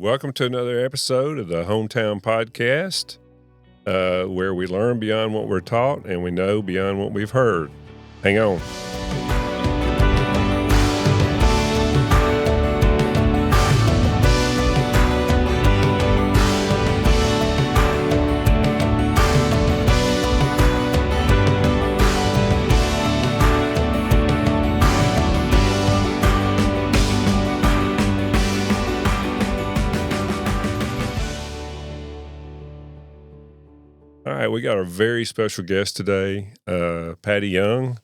Welcome to another episode of the HomeTown podcast, where we learn beyond what we're taught and we know beyond what we've heard. Hang on. All right, we got a very special guest today, Patti Young,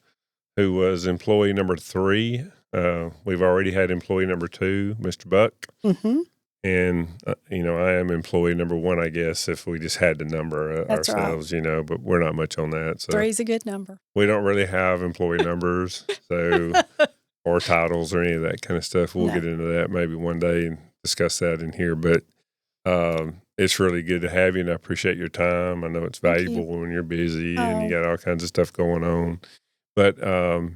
who was employee number 3. We've already had employee number 2, Mr. Buck. Mm-hmm. And, I am employee number 1, I guess, if we just had to number That's ourselves, but we're not much on that. So 3's a good number. we don't really have employee numbers, or titles or any of that kind of stuff. We'll get into that maybe one day and discuss that in here. But it's really good to have you, and I appreciate your time. I know it's valuable when you're busy and you got all kinds of stuff going on. But, I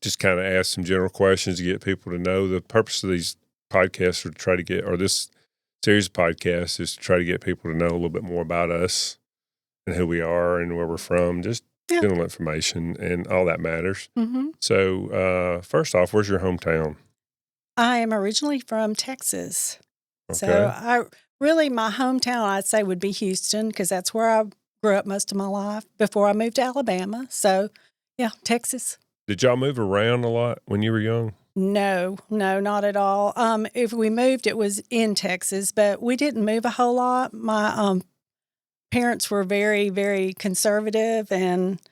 just kind of asked some general questions to get people to know. The purpose of these podcasts are to try to get, or this series of podcasts is to try to get people to know a little bit more about us and who we are and where we're from, just general information, and all that matters. Mm-hmm. So, first off, where's your hometown? I am originally from Texas. Okay. So my hometown, I'd say, would be Houston, because that's where I grew up most of my life before I moved to Alabama. So, Texas. Did y'all move around a lot when you were young? No, not at all. If we moved, it was in Texas, but we didn't move a whole lot. My parents were very, very conservative, and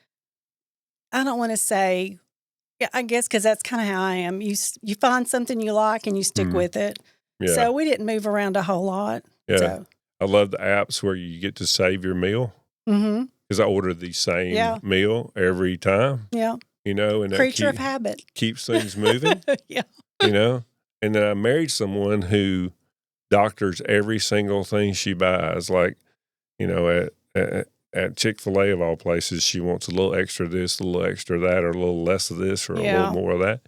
I don't want to say, I guess, because that's kind of how I am. You find something you like and you stick with it. Yeah. So we didn't move around a whole lot. Yeah. So. I love the apps where you get to save your meal. Mm-hmm. Because I order the same meal every time. Yeah. And that Creature of habit. Keeps things moving. Yeah. And then I married someone who doctors every single thing she buys. Like, at Chick-fil-A of all places, she wants a little extra this, a little extra that, or a little less of this, or a little more of that.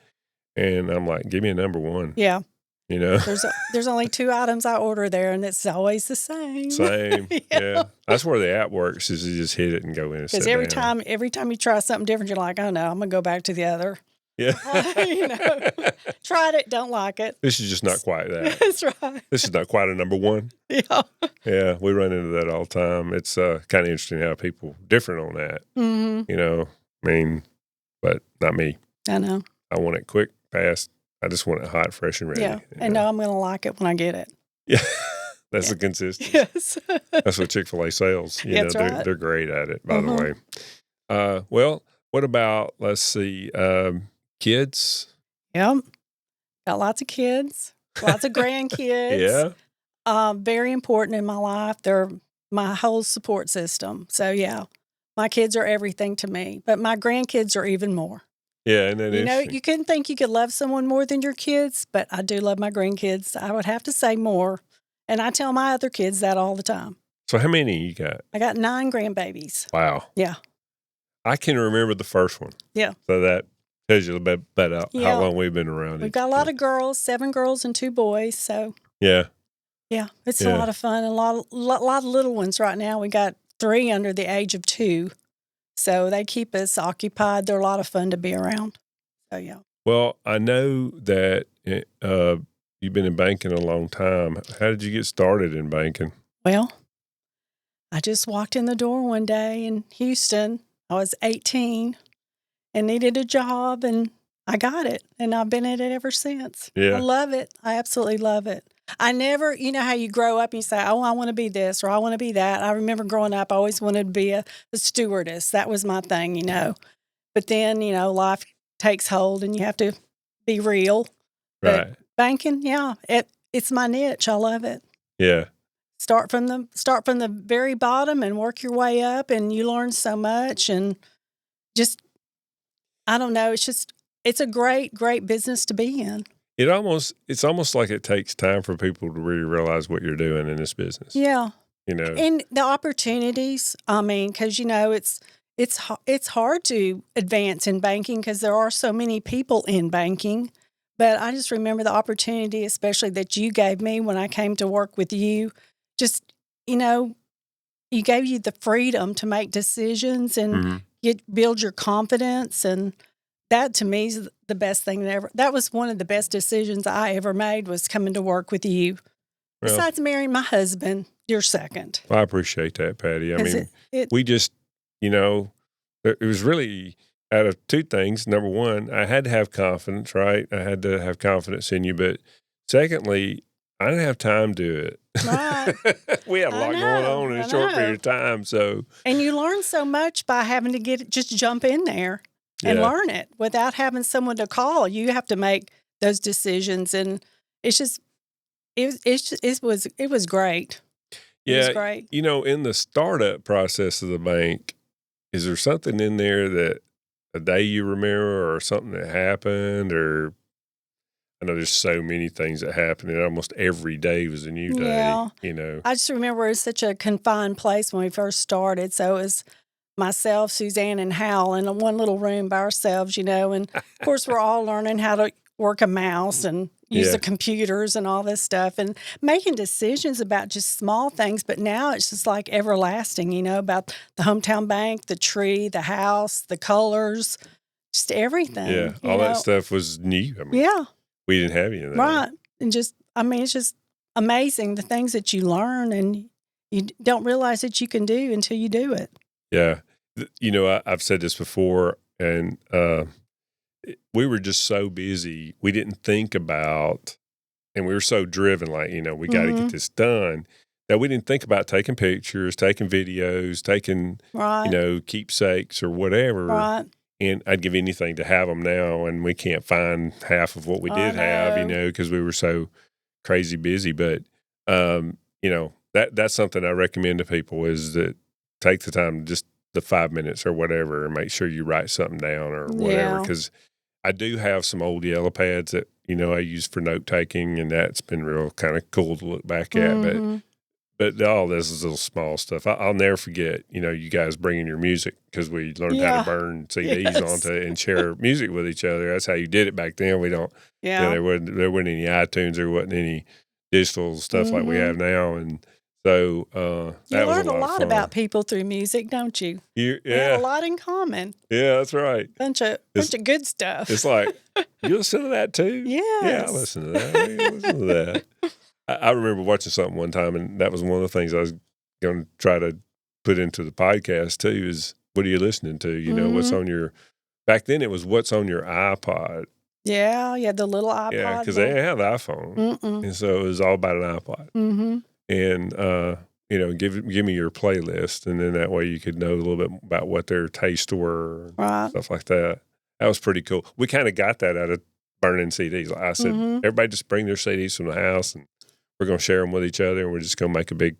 And I'm like, give me a number 1. Yeah. There's only 2 items I order there, and it's always the same. Same. Yeah. That's where the app works, is you just hit it and go in and sit down. Because every time you try something different, you're like, oh no, I'm going to go back to the other. Yeah. Tried it, don't like it. This is just not quite that. That's right. This is not quite a number 1. Yeah. Yeah, we run into that all the time. It's kind of interesting how people different on that. Mm-hmm. But not me. I know. I want it quick, fast. I just want it hot, fresh, and ready. Yeah, and know I'm going to like it when I get it. Yeah, that's the consistency. Yes. That's what Chick-fil-A sells. That's right. They're great at it, by the way. Well, what about, let's see, kids? Yep. Got lots of kids, lots of grandkids. Yeah. Very important in my life. They're my whole support system. So, my kids are everything to me, but my grandkids are even more. Yeah, and then you couldn't think you could love someone more than your kids, but I do love my grandkids. I would have to say more, and I tell my other kids that all the time. So how many you got? I got 9 grandbabies. Wow. Yeah. I can remember the first one. Yeah. So that tells you a bit about how long we've been around. We've got a lot of girls, 7 girls and 2 boys. So yeah, it's a lot of fun, and a lot of little ones right now. We got 3 under the age of 2. So they keep us occupied. They're a lot of fun to be around. So, yeah. Well, I know that you've been in banking a long time. How did you get started in banking? Well, I just walked in the door one day in Houston. I was 18 and needed a job, and I got it. And I've been at it ever since. Yeah. I love it. I absolutely love it. I never, how you grow up and you say, oh, I want to be this or I want to be that. I remember growing up, I always wanted to be a stewardess. That was my thing, But then, life takes hold and you have to be real. Right. But banking, it's my niche. I love it. Yeah. Start from the very bottom and work your way up, and you learn so much, and just, I don't know, it's a great, great business to be in. It's almost like it takes time for people to really realize what you're doing in this business. Yeah. And the opportunities, because, it's hard to advance in banking because there are so many people in banking, But I just remember the opportunity, especially that you gave me when I came to work with you. Just, you gave you the freedom to make decisions and build your confidence. And that to me is the best thing ever. That was one of the best decisions I ever made, was coming to work with you. Well, besides marrying my husband, you're second. I appreciate that, Patty. I mean, we just, it was really out of two things. Number one, I had to have confidence, right? I had to have confidence in you. But secondly, I didn't have time to do it. Right. We had a lot going on in a short period of time. And you learn so much by having to just jump in there and learn it without having someone to call. You have to make those decisions, and it's just it was great. Yeah, it was great. In the startup process of the bank, is there something in there that a day you remember, or something that happened, or I know there's so many things that happen, and almost every day was a new day. Yeah. I just remember it was such a confined place when we first started. So it was myself, Suzanne, and Hal in one little room by ourselves, and of course we're all learning how to work a mouse and use the computers and all this stuff, and making decisions about just small things. But now it's just like everlasting, about the hometown bank, the tree, the house, the colors, just everything. Yeah, all that stuff was new. I mean, we didn't have any of that. Right. And it's just amazing the things that you learn and you don't realize that you can do until you do it. Yeah. I've said this before, and we were just so busy. We didn't think about, and we were so driven, like, we got to get this done, that we didn't think about taking pictures, taking videos, taking, keepsakes or whatever. Right. And I'd give anything to have them now, and we can't find half of what we did have, because we were so crazy busy. But, that's something I recommend to people, is that take the time, just the 5 minutes or whatever, and make sure you write something down or whatever. Because I do have some old yellow pads that, I use for note taking, and that's been real kind of cool to look back at. But all this is little small stuff. I'll never forget, you guys bringing your music, because we learned how to burn CDs onto and share music with each other. That's how you did it back then. We don't, there wasn't any iTunes, there wasn't any digital stuff like we have now. And so that was learn a lot about people through music, don't you? We have a lot in common. Yeah, that's right. Bunch of good stuff. It's like, you listen to that too? Yes. Yeah, I listen to that. Listen to that. I remember watching something one time, and that was one of the things I was going to try to put into the podcast too, is what are you listening to? What's on your, back then it was what's on your iPod. Yeah, you had the little iPod. Yeah, because they didn't have the iPhone. And so it was all about an iPod. And, give me your playlist, and then that way you could know a little bit about what their tastes were, stuff like that. That was pretty cool. We kind of got that out of burning CDs. Like I said, everybody just bring their CDs from the house, and we're going to share them with each other, and we're just going to make a big,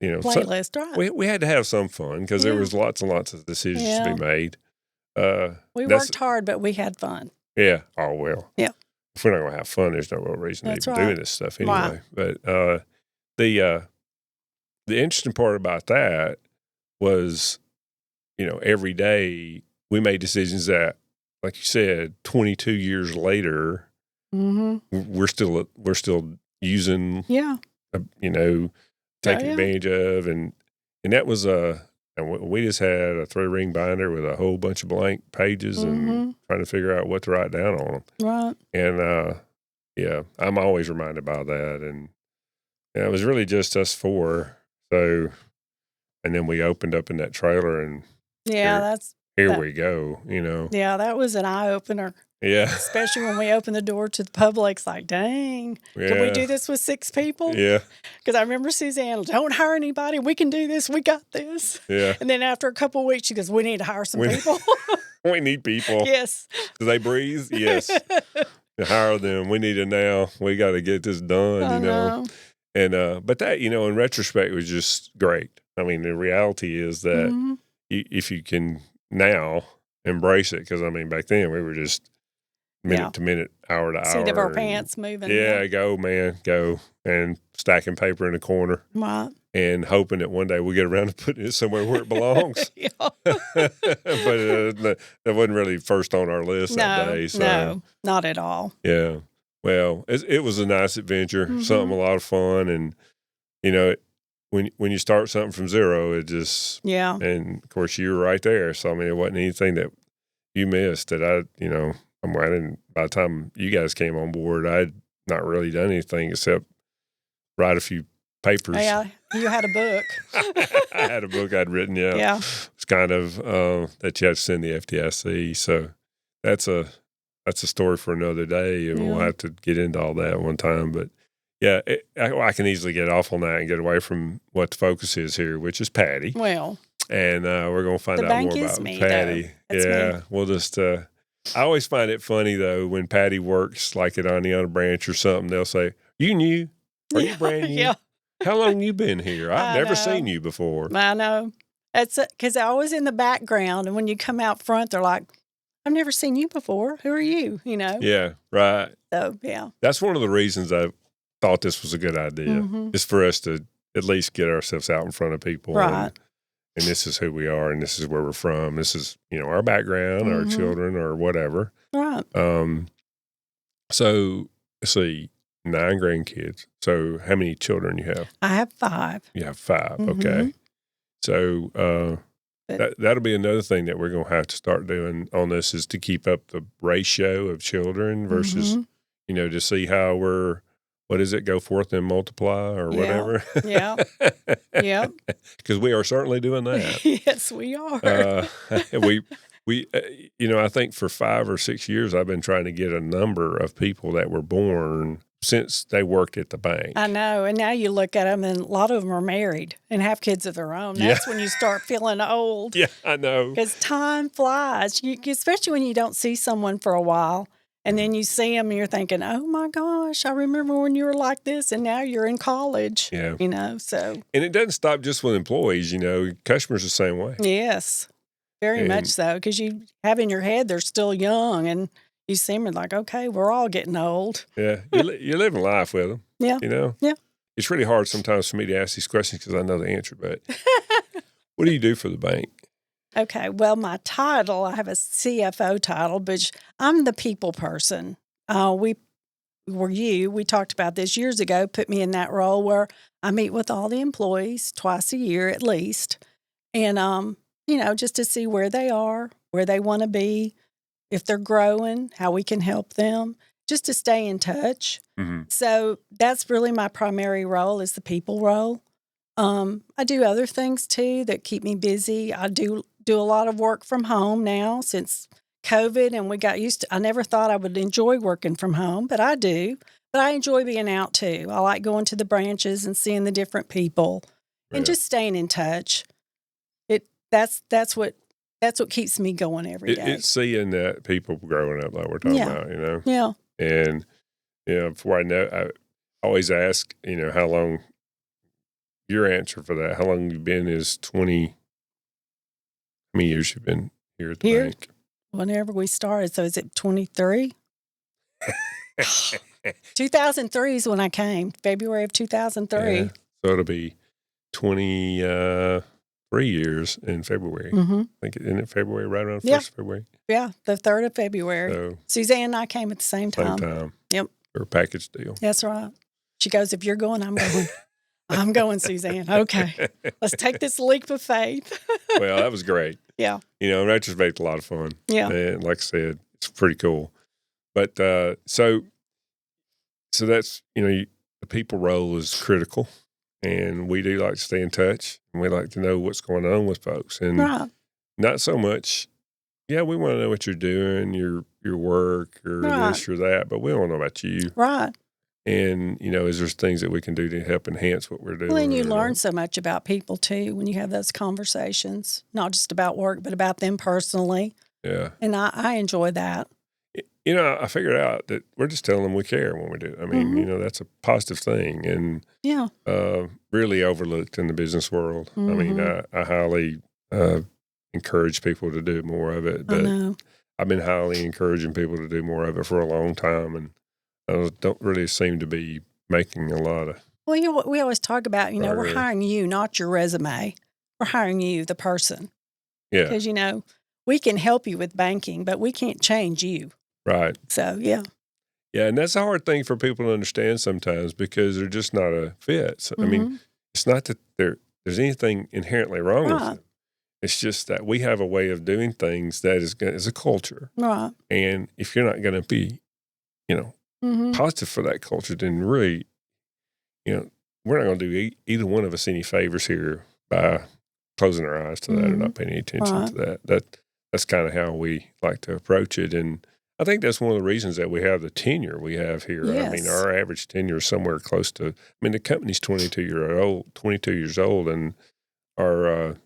playlist, right? We had to have some fun, because there was lots and lots of decisions to be made. We worked hard, but we had fun. Yeah. Oh, well. Yeah. If we're not going to have fun, there's no real reason to even do this stuff anyway. Right. But the interesting part about that was, every day we made decisions that, like you said, 22 years later, we're still using, taking advantage of, and that was and we just had a 3-ring binder with a whole bunch of blank pages and trying to figure out what to write down on them. Right. And I'm always reminded by that, and it was really just us four. So, and then we opened up in that trailer, and here we go. Yeah, that was an eye opener. Yeah. Especially when we opened the door to the public. It's like, dang, can we do this with 6 people? Yeah. Because I remember Suzanne, don't hire anybody. We can do this. We got this. Yeah. And then after a couple of weeks, she goes, we need to hire some people. We need people. Yes. Do they breathe? Yes. To hire them. We need it now. We got to get this done, know. And, but that, in retrospect, was just great. I mean, the reality is that if you can now embrace it, because, back then we were just minute to minute, hour to hour. Seat of our pants moving. Yeah, go, man, go. And stacking paper in the corner. Right. and hoping that one day we get around to putting it somewhere where it belongs. But that wasn't really first on our list that day. So. No, not at all. Yeah. Well, it was a nice adventure, something a lot of fun. And, when you start something from zero, it just, and of course you were right there. So, I mean, it wasn't anything that you missed that I didn't, by the time you guys came on board, I'd not really done anything except write a few papers. Yeah, you had a book. I had a book I'd written, yeah. It's kind of that you have to send the FDIC. So that's a story for another day, and we'll have to get into all that one time. But yeah, I can easily get off on that and get away from what the focus is here, which is Patti. Well, and we're going to find out more about Patti. Me. We'll just. I always find it funny though when Patti works like at Aniana Branch or something. They'll say, "You new? Are you brand new? Yeah. How long you been here? I've never seen you before." I know. It's because I was in the background, and when you come out front, they're like, "I've never seen you before. Who are you?" Yeah, right. So yeah, that's one of the reasons I thought this was a good idea. Is for us to at least get ourselves out in front of people, right? And this is who we are, and this is where we're from. This is our background, our children, or whatever, right? So let's see. 9 grandkids. So how many children you have? I have 5. You have 5. Okay. So that'll be another thing that we're going to have to start doing on this is to keep up the ratio of children versus, to see how go forth and multiply or whatever. Yeah. Yeah. Because we are certainly doing that. Yes, we are. We I think for 5 or 6 years, I've been trying to get a number of people that were born since they worked at the bank. I know. And now you look at them, and a lot of them are married and have kids of their own. That's when you start feeling old. Yeah, I know. Because time flies, especially when you don't see someone for a while. And then you see them and you're thinking, oh, my gosh, I remember when you were like this, and now you're in college. Yeah. So. And it doesn't stop just with employees, customers the same way. Yes, very much so. Because you have in your head they're still young, and you see them and like, okay, we're all getting old. Yeah, you're living life with them. Yeah. Yeah. It's really hard sometimes for me to ask these questions because I know the answer, but what do you do for the bank? Okay, well, my title, I have a CFO title, but I'm the people person. We talked about this years ago, put me in that role where I meet with all the employees twice a year at least. And, just to see where they are, where they want to be, if they're growing, how we can help them, just to stay in touch. So that's really my primary role is the people role. I do other things too that keep me busy. I do a lot of work from home now since COVID, and we got used to. I never thought I would enjoy working from home, but I do. But I enjoy being out too. I like going to the branches and seeing the different people, and just staying in touch. That's what keeps me going every day. It's seeing that people growing up like we're talking about, Yeah. And before I know, I always ask, how long. Your answer for that, how long you've been is 20. How many years you've been here at the bank? Whenever we started, so is it 23? 2003 is when I came, February of 2003. Yeah. So it'll be 23 years in February. I think, isn't it February, right around the 1st of February? Yeah, the 3rd of February. So, Suzanne and I came at the same time. Yep. Or a package deal. That's right. She goes, if you're going, I'm going. I'm going, Suzanne. Okay. Let's take this leap of faith. Well, that was great. Yeah. In retrospect, a lot of fun. Yeah. And like I said, it's pretty cool. But so that's, the people role is critical. And we do like to stay in touch. And we like to know what's going on with folks. And not so much, we want to know what you're doing, your work or this or that, but we don't know about you. Right. And, is there things that we can do to help enhance what we're doing? Well, and you learn so much about people, too, when you have those conversations, not just about work, but about them personally. Yeah. And I enjoy that. I figured out that we're just telling them we care when we do it. I mean, that's a positive thing and really overlooked in the business world. I mean, I highly encourage people to do more of it. But I've been highly encouraging people to do more of it for a long time, and I don't really seem to be making a lot of Well, we always talk about, Right, we're really. hiring you, not your resume. We're hiring you, the person. Yeah, Because, we can help you with banking, but we can't change you. right. So, yeah. Yeah, and that's a hard thing for people to understand sometimes because they're just not a fit. So, I mean, Hmm. it's not that there's anything inherently wrong with Right. them. It's just that we have a way of doing things that is a culture. Right. And if you're not going to be, Hmm. positive for that culture, then really, we're not going to do either one of us any favors here by closing our eyes to that or Hmm. not paying any attention Right. to that. That's kind of how we like to approach it. And I think that's one of the reasons that we have the tenure we have here. I mean, Yes. our average tenure is somewhere close to, the company's 22 years old, and our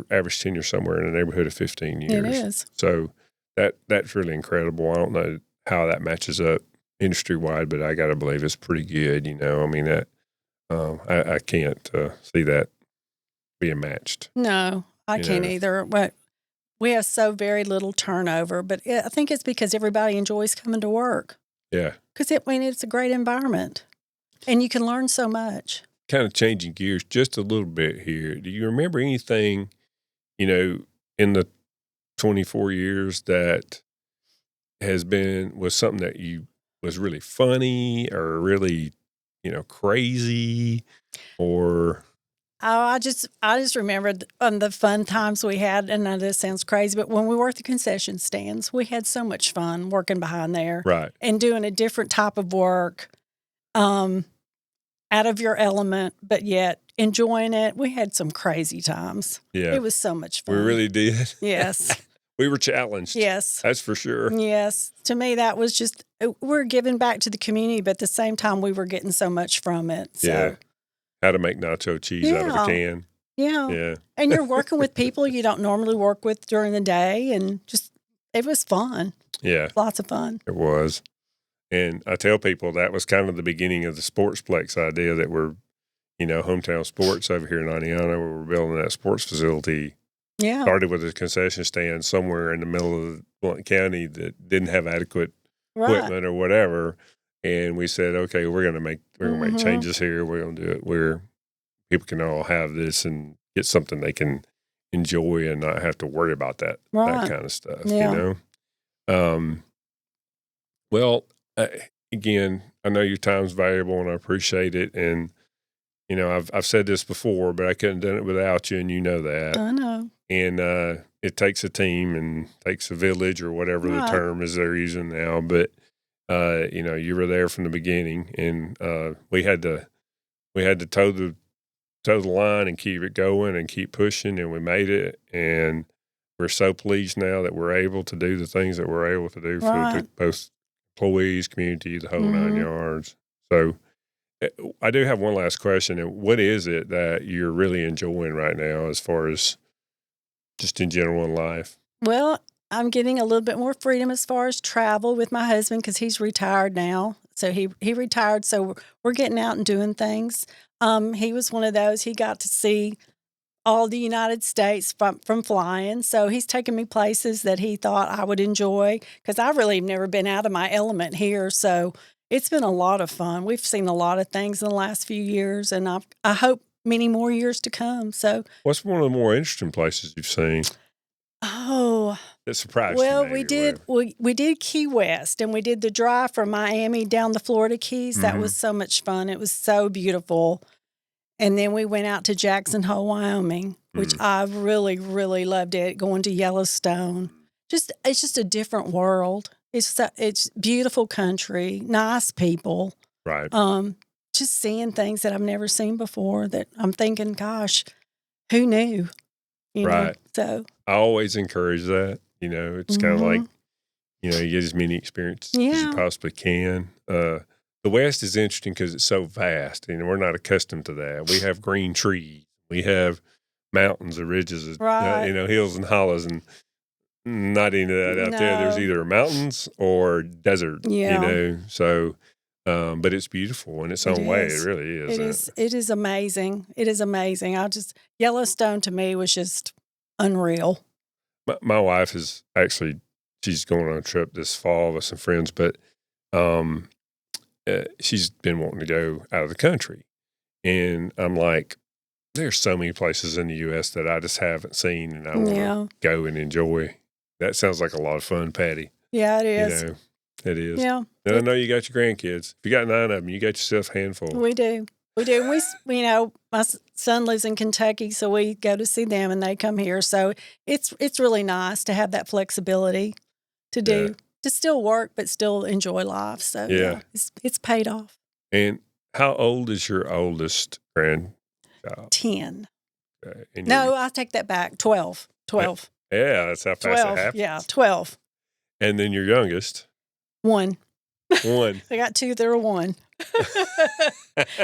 average tenure is somewhere in the neighborhood of 15 It years. is. So that's really incredible. I don't know how that matches up industry wide, but I got to believe it's pretty good. I mean, that I can't see that being matched. No, I You can't know. either. But we have so very little turnover, but I think it's because everybody enjoys coming to work. Yeah. Because it's a great environment, and you can learn so much. Kind of changing gears just a little bit here. Do you remember anything, in the 24 years that was something that was really funny or really, crazy or? Oh, I just remembered the fun times we had, and I know this sounds crazy, but when we worked the concession stands, we had so much fun working behind there Right. and doing a different type of work, out of your element, but yet enjoying it. We had some crazy times. Yeah. It was so much We fun. really did. Yes. We were challenged. Yes. That's for sure. Yes. To me, that was just, we're giving back to the community, but at the same time, we were getting so much from it. So. Yeah. How to make nacho cheese out of a can. Yeah. Yeah. And you're working with people you don't normally work with during the day, and it was fun. Yeah. Lots of fun. It was. And I tell people that was kind of the beginning of the Sportsplex idea that we're, HomeTown Sports over here in Aniana, where we're building that sports facility. Yeah. Started with a concession stand somewhere in the middle of Blount County that didn't have adequate equipment or whatever. And we said, okay, we're going to make changes here. We're going to do it where people can all have this and get something they can enjoy and not have to worry about that kind of stuff, Yeah. Well, again, I know your time's valuable and I appreciate it. And, I've said this before, but I couldn't have done it without you, and you know that. I know. And it takes a team and takes a village or whatever the term is they're using now. But, you were there from the beginning, and we had to toe the line and keep it going and keep pushing, and we made it. And we're so pleased now that we're able to do the things that we're able to do for both employees, community, the whole 9 yards. So I do have one last question. What is it that you're really enjoying right now as far as just in general in life? Well, I'm getting a little bit more freedom as far as travel with my husband because he's retired now. So he retired, so we're getting out and doing things. He was one of those, he got to see all the United States from flying. So he's taken me places that he thought I would enjoy because I really have never been out of my element here. So it's been a lot of fun. We've seen a lot of things in the last few years, and I hope many more years to come. So, what's one of the more interesting places you've seen? Oh, that surprised well, you? we did Key West, and we did the drive from Miami down the Florida Keys. That was so much fun. It was so beautiful. And then we went out to Jackson Hole, Wyoming, which I really, really loved it. Going to Yellowstone, it's just a different world. It's beautiful country, nice people. Right. Just seeing things that I've never seen before. That I'm thinking, gosh, who knew? Right. So I always encourage that. It's kind of like, you get as many experiences as you possibly can. The West is interesting because it's so vast. We're not accustomed to that. We have green trees. We have mountains or ridges, hills and hollows, and not any of that out there. There's either mountains or desert, So, but it's beautiful in its own way. It really is. It is amazing. It is amazing. Yellowstone to me was just unreal. My wife is she's going on a trip this fall with some friends, but she's been wanting to go out of the country. And I'm like, there's so many places in the U.S. that I just haven't seen, and I want to go and enjoy. That sounds like a lot of fun, Patty. Yeah, it is. It is. Yeah. And I know you got your grandkids. If you got 9 of them, you got yourself a handful. We do. My son lives in Kentucky, so we go to see them, and they come here. So it's really nice to have that flexibility to still work, but still enjoy life. So it's paid off. And how old is your oldest grandchild? 10. No, I take that back. 12. Yeah, that's how fast 12, it happens. Yeah, 12. And then your youngest? 1. 1. I got 2 that are 1.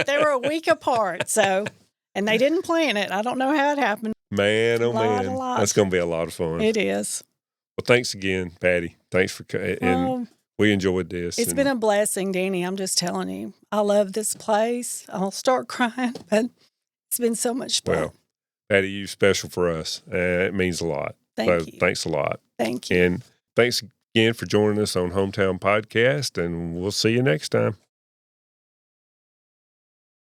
They were a week apart, and they didn't plan it. I don't know how it happened. Man, oh man, that's going to be a lot of fun. It is. Well, thanks again, Patty. Thanks for and we enjoyed this. It's been a blessing, Danny. I'm just telling you. I love this place. I'll start crying, but it's been so much fun. Well, Patty, you're special for us. It means a lot. Thank you. Thanks a lot. Thank you. And thanks again for joining us on HomeTown Podcast, and we'll see you next time.